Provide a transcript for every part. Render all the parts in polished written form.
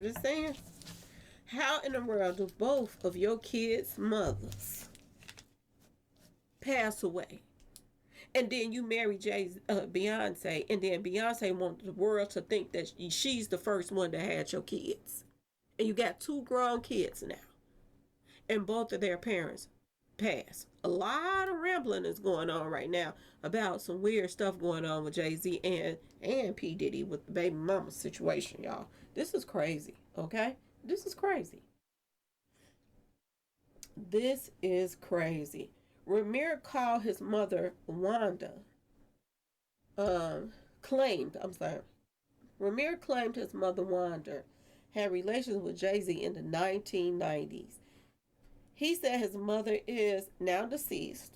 Just saying. How in the world do both of your kids' mothers pass away? And then you marry Beyonce, and then Beyonce wants the world to think that she's the first one that had your kids. And you got two grown kids now, and both of their parents passed. A lot of rambling is going on right now about some weird stuff going on with Jay Z and P Diddy with the baby mama situation, y'all. This is crazy. Okay, this is crazy. This is crazy. Ramir called his mother Wanda. Claimed. I'm sorry. Ramir claimed his mother Wanda had relations with Jay Z in the 1990s. He said his mother is now deceased.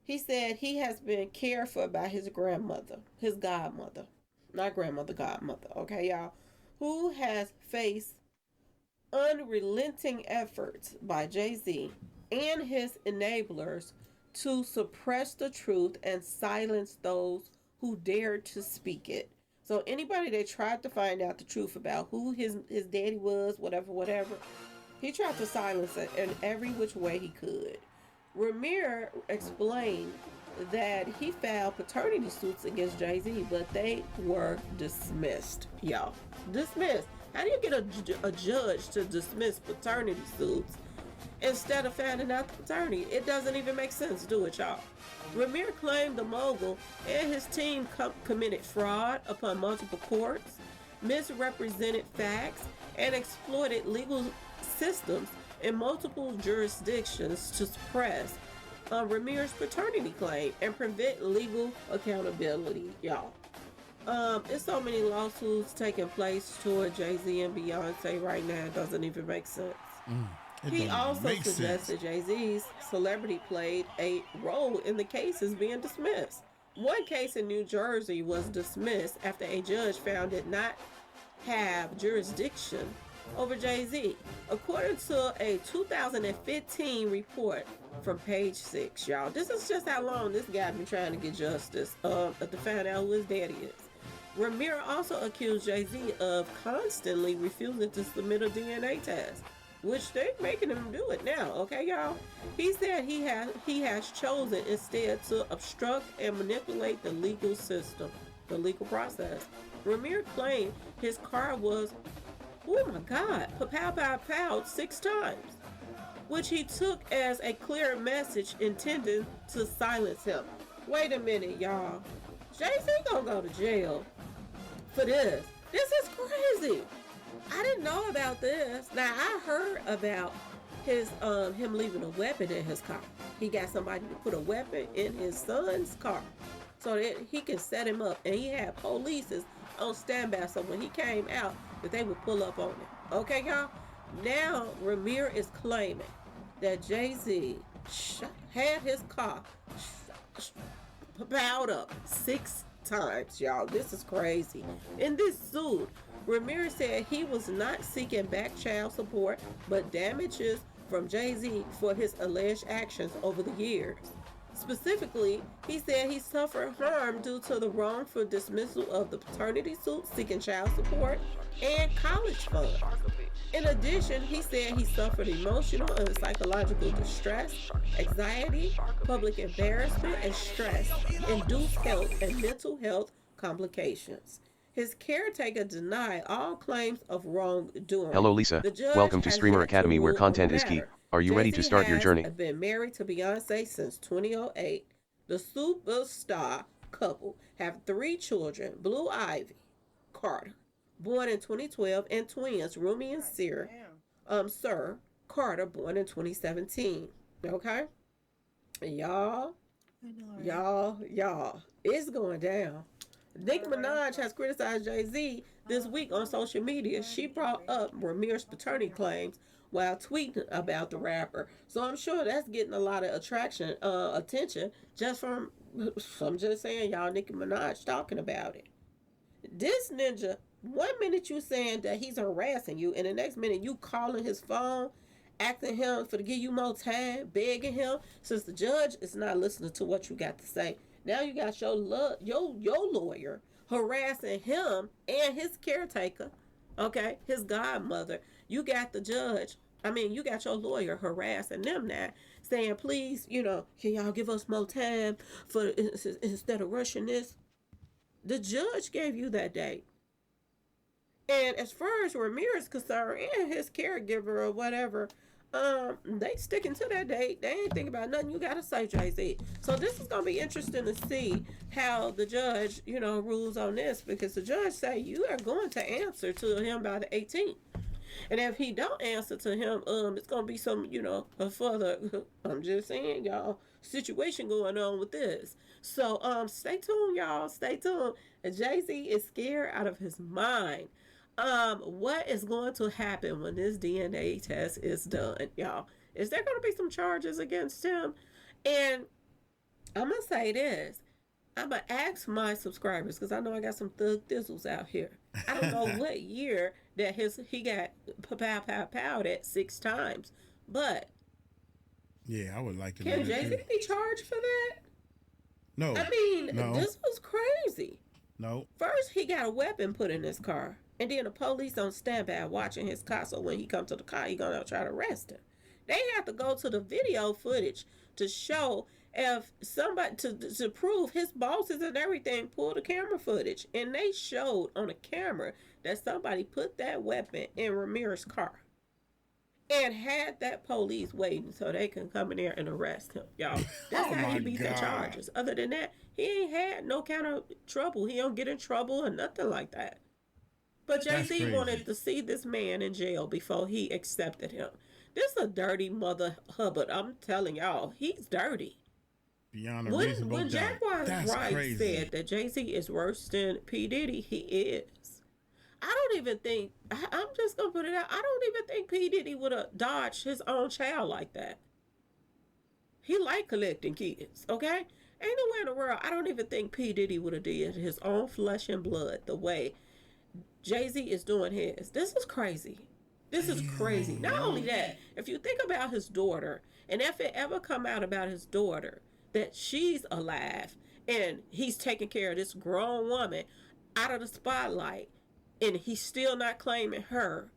He said he has been cared for by his grandmother, his godmother, not grandmother, godmother, okay, y'all, who has faced unrelenting efforts by Jay Z and his enablers to suppress the truth and silence those who dared to speak it. So anybody that tried to find out the truth about who his daddy was, whatever, he tried to silence it in every which way he could. Ramir explained that he filed paternity suits against Jay Z, but they were dismissed. Y'all, dismissed. How do you get a judge to dismiss paternity suits instead of finding out the paternity? It doesn't even make sense, do it, y'all. Ramir claimed the mogul and his team committed fraud upon multiple courts, misrepresented facts, and exploited legal systems in multiple jurisdictions to suppress Ramir's paternity claim and prevent legal accountability, y'all. It's so many lawsuits taking place toward Jay Z and Beyonce right now. It doesn't even make sense. He also suggested Jay Z's celebrity played a role in the cases being dismissed. One case in New Jersey was dismissed after a judge found it not have jurisdiction over Jay Z, according to a 2015 report from Page Six. Y'all, this is just how long this guy been trying to get justice to find out who his daddy is. Ramir also accused Jay Z of constantly refusing to submit a DNA test, which they're making him do it now. Okay, y'all. He said he has chosen instead to obstruct and manipulate the legal system, the legal process. Ramir claimed his car was, oh my God, pow 6 times, which he took as a clear message intended to silence him. Wait a minute, y'all. Jay-Z gonna go to jail for this. This is crazy. I didn't know about this. Now I heard about his him leaving a weapon in his car. He got somebody to put a weapon in his son's car so that he can set him up, and he had police on standby so when he came out that they would pull up on him. Okay, y'all? Now Ramir is claiming that Jay-Z had his car powered up 6 times, y'all. This is crazy. In this suit, Ramirez said he was not seeking back child support, but damages from Jay-Z for his alleged actions over the years. Specifically, he said he suffered harm due to the wrongful dismissal of the paternity suit seeking child support and college funds. In addition, he said he suffered emotional and psychological distress, anxiety, public embarrassment, and stress induced health and mental health complications. His caretaker denied all claims of wrongdoing. Hello Lisa, The judge welcome to has Streamer yet to Academy where rule on the content is key. matter. Are you ready to Jay-Z start your has journey? been married to Beyonce since 2008. The superstar couple have 3 children: Blue Ivy Carter, born in 2012, and twins Rumi and Sir Carter, born in 2017. Okay, y'all, y'all, it's going down. Nicki Minaj has criticized Jay-Z this week on social media. She brought up Ramir's paternity claims while tweeting about the rapper. So I'm sure that's getting a lot of attention just from, I'm just saying, y'all, Nicki Minaj talking about it. This ninja, one minute you saying that he's harassing you, and the next minute you calling his phone, asking him for to give you more time, begging him. Since the judge is not listening to what you got to say, now you got your lawyer harassing him and his caretaker Okay, his godmother. You got the judge. I mean, you got your lawyer harassing them now, saying, "Please, can y'all give us more time for instead of rushing this?" The judge gave you that date. And as far as Ramirez is concerned and his caregiver or whatever, they sticking to that date. They ain't thinking about nothing you gotta say, Jay-Z. So this is gonna be interesting to see how the judge, rules on this, because the judge say you are going to answer to him by the 18th. And if he don't answer to him, it's gonna be some, a further I'm just saying, y'all, situation going on with this. So stay tuned, y'all. Stay tuned. Jay-Z is scared out of his mind. What is going to happen when this DNA test is done, y'all? Is there gonna be some charges against him? And I'm gonna say this. I'm gonna ask my subscribers, because I know I got some thug thizzles out here. I don't know what year that he got pow at 6 times, but yeah, I would like to can know Jay Z that. be charged for that? No. I mean, no. this was crazy. No. First, he got a weapon put in his car, and then the police on standby watching his car. So when he come to the car, he gonna try to arrest him. They have to go to the video footage to show if somebody to prove his bosses and everything pulled the camera footage, and they showed on the camera that somebody put that weapon in Ramirez's car and had that police waiting so they can come in there and arrest him, y'all. That's Oh how he my beat the God. charges. Other than that, he ain't had no kind of trouble. He don't get in trouble or nothing like that. But That's Jay-Z crazy. wanted to see this man in jail before he accepted him. This is a dirty mother Hubbard. I'm telling y'all, he's dirty. Beyond a When reasonable doubt. Jaguar That's Wright crazy. said that Jay-Z is worse than P. Diddy, he is. I don't even think, I'm just going to put it out, I don't even think P. Diddy would have dodged his own child like that. He like collecting kids, okay? Ain't nowhere in the world, I don't even think P. Diddy would have did his own flesh and blood the way Jay-Z is doing his. This is crazy. This is crazy. Not only that, if you think about his daughter, and if it ever come out about his daughter that she's alive and he's taking care of this grown woman out of the spotlight, and he's still not claiming her,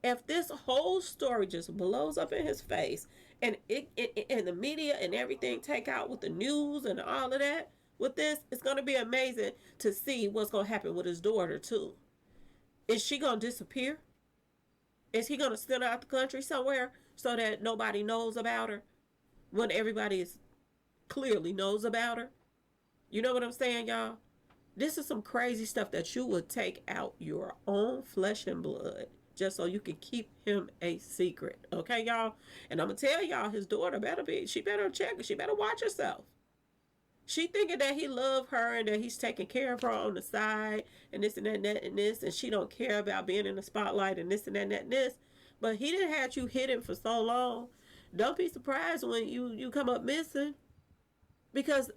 if this whole story just blows up in his face, and and the media and everything take out with the news and all of that with this, it's going to be amazing to see what's going to happen with his daughter too. Is she going to disappear? Is he going to send her out the country somewhere so that nobody knows about her when everybody is clearly knows about her? You know what I'm saying, y'all? This is some crazy stuff that you would take out your own flesh and blood just so you can keep him a secret. Okay, y'all? And I'm going to tell y'all, his daughter she better check, she better watch herself. She thinking that he love her and that he's taking care of her on the side and this and that and that and this, and she don't care about being in the spotlight and this and that and that and this. But he didn't have you hidden for so long. Don't be surprised when you come up missing. Because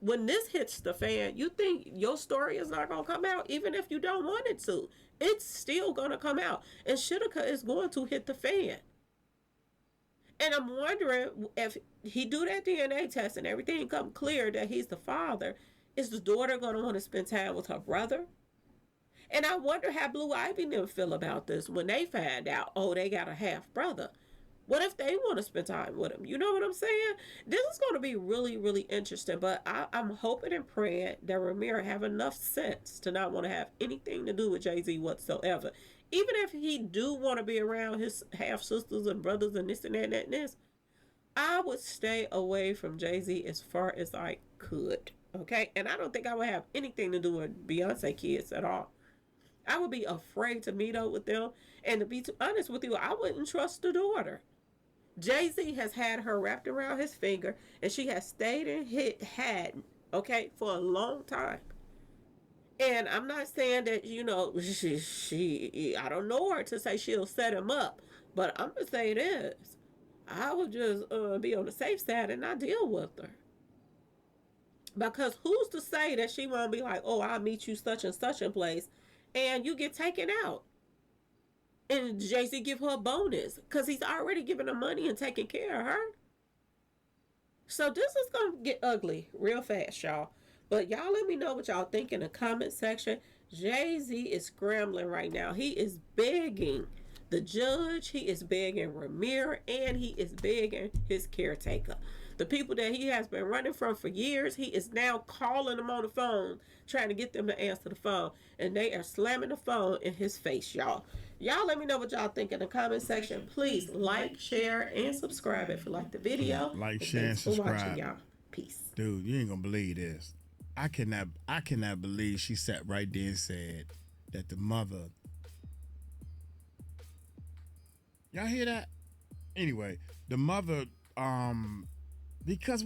when this hits the fan, you think your story is not going to come out, even if you don't want it to. It's still going to come out. And Shinika is going to hit the fan. And I'm wondering if he do that DNA test and everything come clear that he's the father, is the daughter going to want to spend time with her brother? And I wonder how Blue Ivy them feel about this when they find out, oh, they got a half brother. What if they want to spend time with him? You know what I'm saying? This is going to be really, really interesting. But I'm hoping and praying that Ramirez have enough sense to not want to have anything to do with Jay-Z whatsoever. Even if he do want to be around his half sisters and brothers and this and that and that and this, I would stay away from Jay-Z as far as I could. Okay? And I don't think I would have anything to do with Beyonce kids at all. I would be afraid to meet up with them. And to be honest with you, I wouldn't trust the daughter. Jay-Z has had her wrapped around his finger, and she has stayed in Haddon, okay, for a long time. And I'm not saying that, she I don't know her to say she'll set him up, but I'm going to say this. I would just be on the safe side and not deal with her. Because who's to say that she won't be like, oh, I'll meet you such and such a place, and you get taken out. And Jay-Z give her a bonus because he's already giving her money and taking care of her. So this is going to get ugly real fast, y'all. But y'all let me know what y'all think in the comment section. Jay-Z is scrambling right now. He is begging the judge, he is begging Ramir, and he is begging his caretaker. The people that he has been running from for years, he is now calling them on the phone, trying to get them to answer the phone. And they are slamming the phone in his face, y'all. Y'all let me know what y'all think in the comment section. Please like, share, and subscribe if you like the video. Like, share, and thanks for subscribe. watching, y'all. Peace. Dude, you ain't gonna believe this. I cannot believe she sat right there and said that the mother. Y'all hear that? Anyway, the mother, because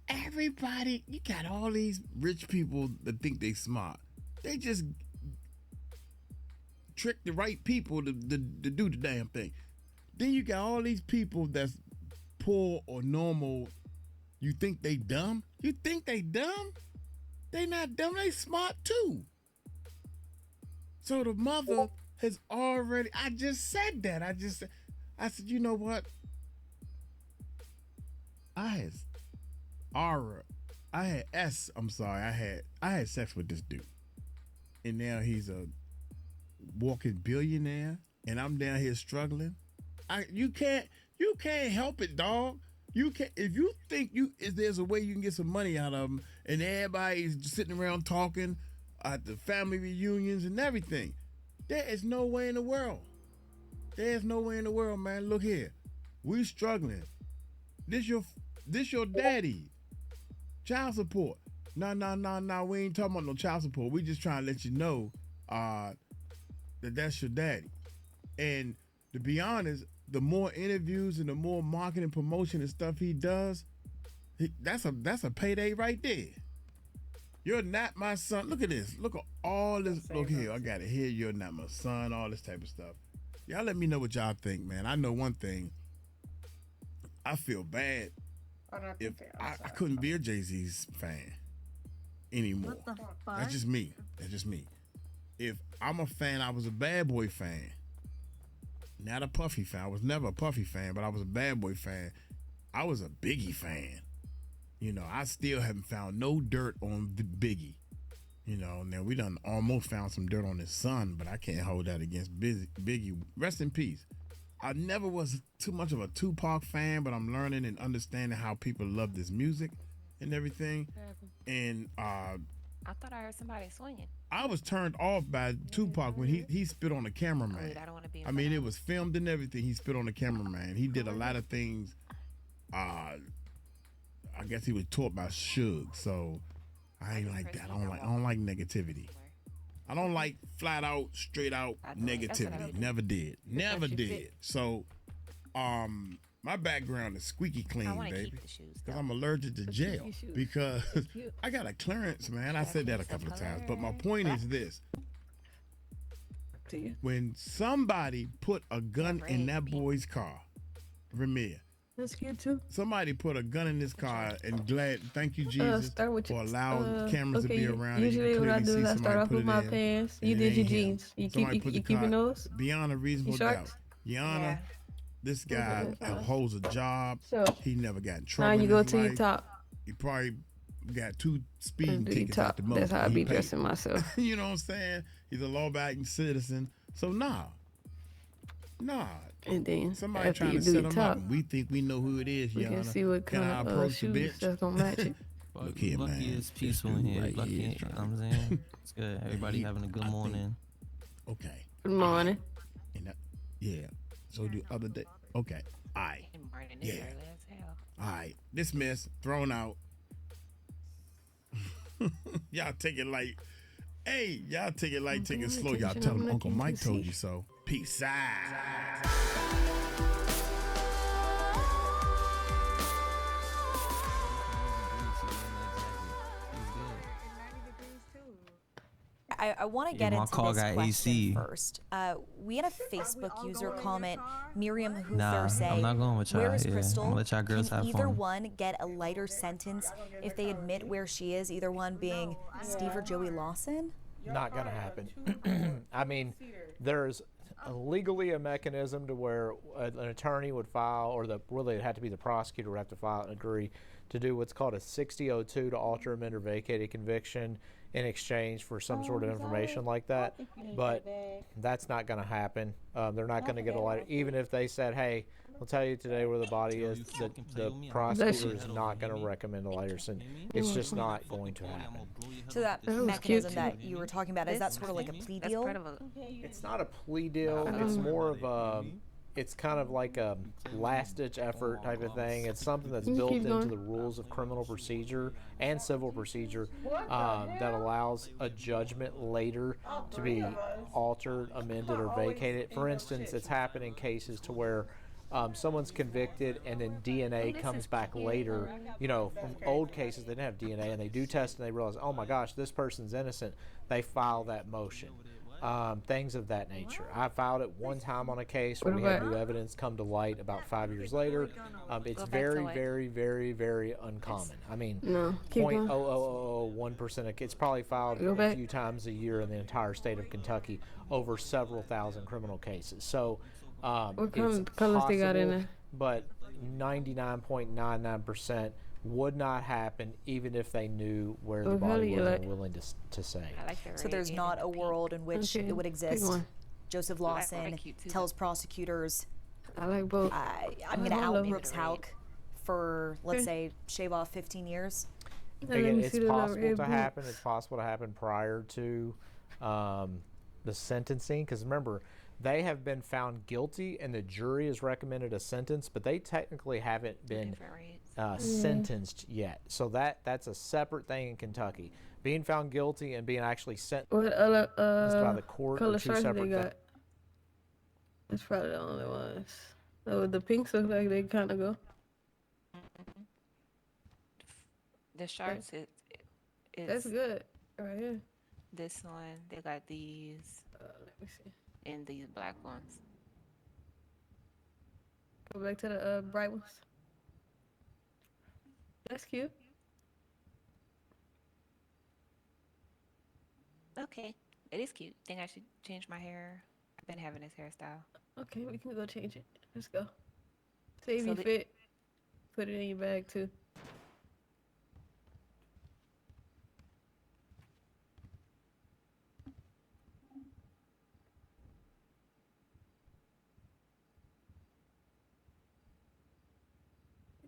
everybody, you got all these rich people that think they smart. They just trick the right people to do the damn thing. Then you got all these people that's poor or normal. You think they dumb? You think they dumb? They not dumb, they smart too. So the mother has already, I just said that. I said, you know what? I had sex with this dude. And now he's a walking billionaire and I'm down here struggling. You can't help it, dog. You can if you think if there's a way you can get some money out of them, and everybody's sitting around talking at the family reunions and everything. There is no way in the world. There's no way in the world, man. Look here, we struggling. This your daddy. Child support. No. We ain't talking about no child support. We just trying to let you know that's your daddy. And to be honest, the more interviews and the more marketing, promotion and stuff he does, that's a payday right there. You're not my son. Look at this. Look at all this. Look here. I got it here. You're not my son. All this type of stuff. Y'all let me know what y'all think, man. I know one thing. I feel bad if I couldn't be a Jay-Z's fan anymore. That's just me. If I'm a fan, I was a Bad Boy fan. Not a Puffy fan. I was never a Puffy fan, but I was a Bad Boy fan. I was a Biggie fan. You know, I still haven't found no dirt on Biggie. You know, now we done almost found some dirt on his son, but I can't hold that against Biggie. Rest in peace. I never was too much of a Tupac fan, but I'm learning and understanding how people love this music and everything. And I thought I heard somebody swinging. I was turned off by Tupac when he spit on the cameraman. Wait, I don't want to be. I mean, it was filmed and everything. He spit on the cameraman. He did a lot of things. I guess he was taught by Suge, so I ain't like that. I don't like negativity. I don't like flat out, straight out negativity. Never did. So, my background is squeaky clean, baby. Because I'm allergic to jail. Because I got a clearance, man. I said that a couple of times. But my point is this. When somebody put a gun in that boy's car, Ramir, that's good too. somebody put a gun in this car and thank you, Jesus, Start with for allowing cameras to be around. Usually what I do is I start off with my pants. pants. You did your jeans. You keeping those? Beyond a reasonable doubt. Yana, this guy holds a job. So he never got in now trouble. you go to your top. He probably got 2 speeding tickets at the most. That's how I be dressing myself. You know what I'm saying? He's a law-abiding citizen. So nah. And then Somebody after trying you to do set your him top, up. We think we know who it is, we Yana. can see what Can I kind approach of the shoes bitch? that's gonna match it. Look here, Lucky man. is peaceful This in dude here. right Lucky, here you is know what I'm saying? It's good. Everybody having a good morning. Okay. Good morning. And yeah. So the other day. Okay. All right. Yeah. All right. Dismissed. Thrown out. Y'all take it like, hey, y'all take it like, take it slow. Y'all tell them Uncle Mike told you so. Peace out. I want to Yeah, get my into car this got question AC. first. We had a Facebook user comment, Miriam Huther, Nah, say, I'm not going with y'all. "Where is Yeah, Crystal? I'm gonna let y'all girls Can have either fun." one get a lighter sentence if they admit where she is? Either one being Steve or Joey Lawson?" Not gonna happen. I mean, there's legally a mechanism to where an attorney would file, or really it had to be the prosecutor would have to file and agree to do what's called a 6002 to alter, amend, or vacate a conviction. in exchange for some sort of information like that. But that's not going to happen. They're not going to get a lighter, even if they said, "Hey, we'll tell you today where the body is." The prosecutor is not going to recommend a lighter sentence. It's just not going to happen. So that That was mechanism cute. that you were talking about, is that sort of like a plea That's deal? part of a. It's not a plea deal. It's more of a. It's kind of like a last-ditch effort type of thing. It's something that's You built keep into going. the rules of criminal procedure and civil procedure that allows a judgment later to be altered, amended, or vacated. For instance, it's happened in cases to where someone's convicted and then DNA comes back later. You know, from old cases, they didn't have DNA, and they do test and they realize, oh my gosh, this person's innocent. They file that motion. Things of that nature. I filed it one time on a case where we had new evidence come to light about 5 years later. It's Go back very, to it. very, very, very uncommon. I mean, No, keep going. 0.0001% of it's probably filed Go a back. few times a year in the entire state of Kentucky over several thousand criminal cases. So What it's colors they got in possible, there? but 99.99% would not happen even if they knew where the What color body you was like? and willing to say. I like the So red there's and not the a pink. world in which Okay, it would pick exist. one. Joseph I like Lawson red cute too, tells prosecutors, I like both. I'm going I to love out it. Brooks Hauk for, let's Okay. say, shave off 15 years. Let Again, me it's see the possible red to book. happen. It's possible to happen prior to the sentencing. Because remember, they have been found guilty, and the jury has recommended a sentence, but they technically haven't been Different reds. sentenced yet. So that's a separate thing in Kentucky. Being found guilty and being actually sentenced What other by the court color are two shirts they separate got? things. That's probably the only ones. Oh, the pinks look like they kind of go. The shirts That's is good. Right here. this one. They got these Let me see. and these black ones. Go back to the bright ones. That's cute. Okay, it is cute. Think I should change my hair. I've been having this hairstyle. Okay, we can go change it. Let's go. Save So you the- fit. Put it in your bag too.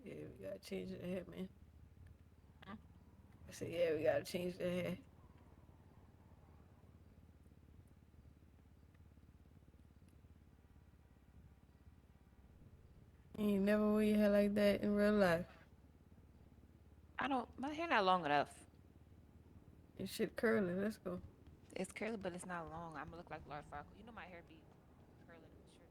Yeah, we gotta change the hair, man. I said, yeah, we gotta change the hair. You ain't never wear your hair like that in real life. My hair not long enough. Your shit curly. Let's go. It's curly, but it's not long. I'm gonna look like Lord Farquaad. You know my hair be curly and short.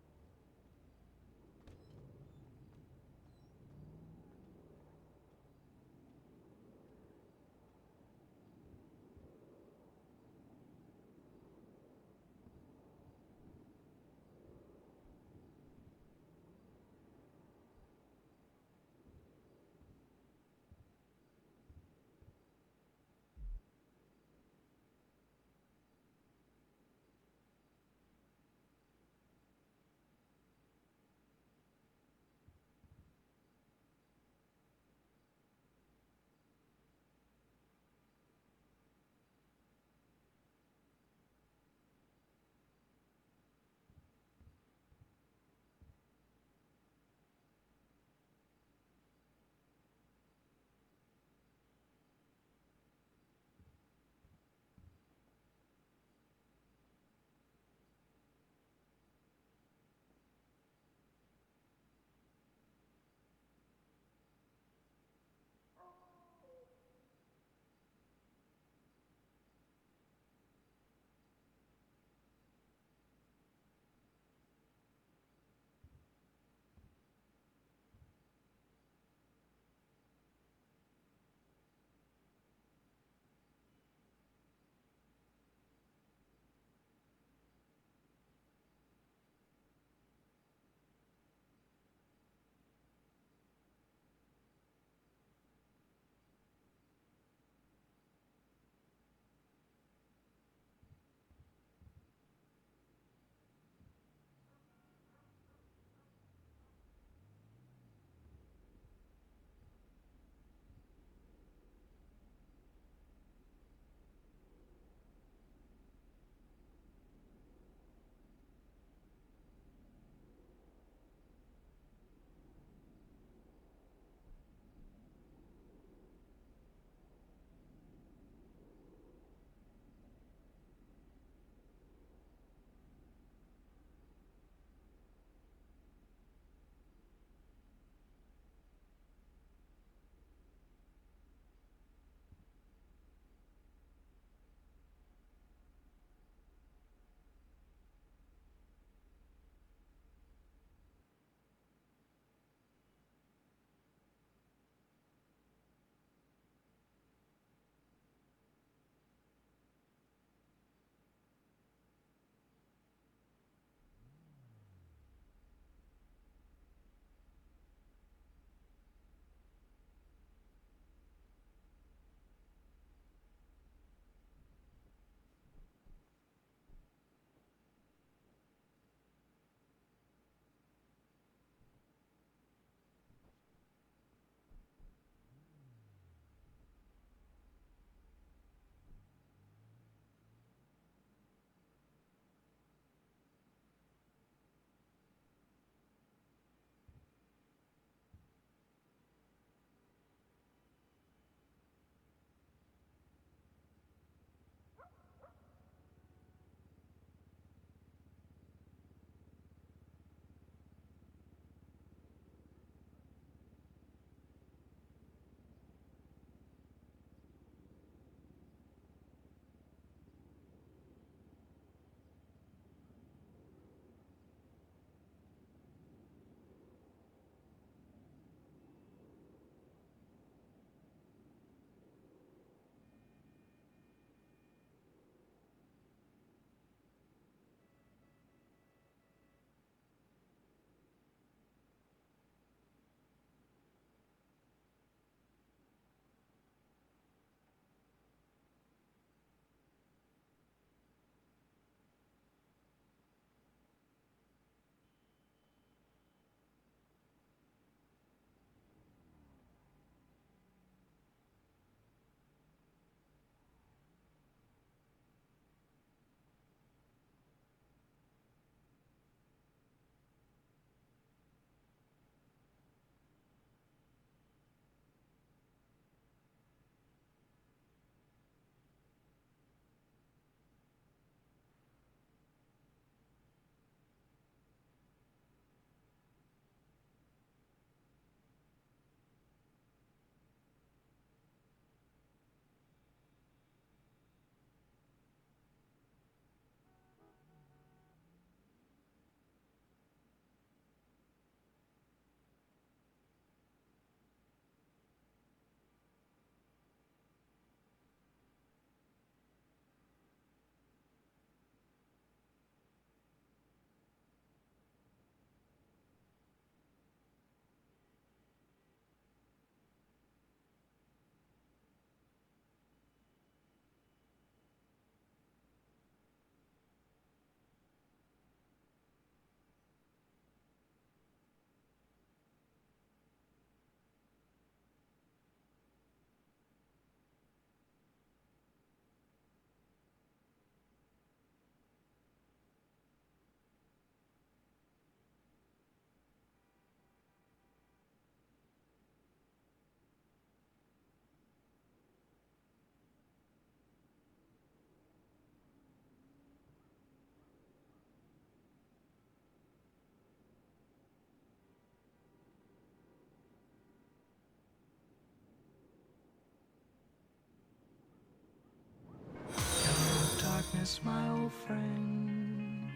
Thomas, my old friend,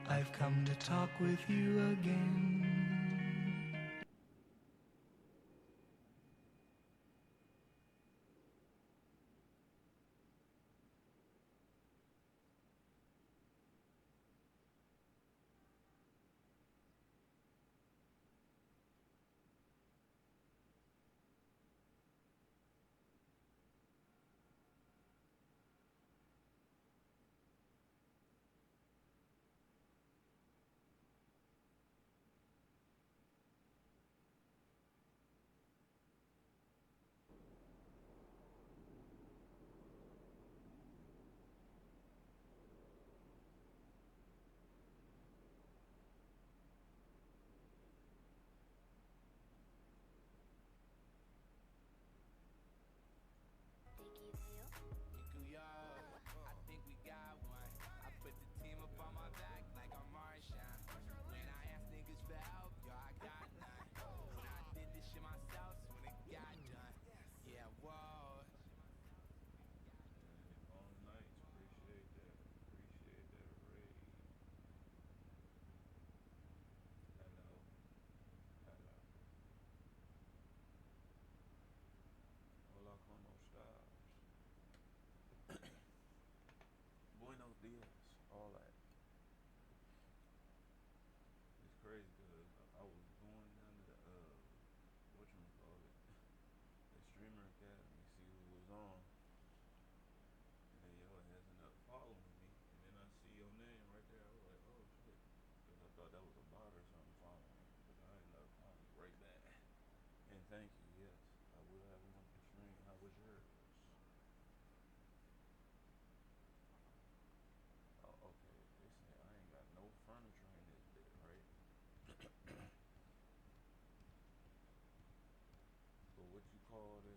I've come to talk with you again. Buenos dias, all that. It's crazy because I was going down to the whatchamacallit, the streamer academy, see who was on, and then your ass ended up following me, and then I see your name right there. I was like, oh shit, because I thought that was a bot or something following me, but I ended up following you right back. And thank you, yes, I will have one for stream. How was yours? Oh, okay. They say I ain't got no furniture in this bit, right? But what you call this?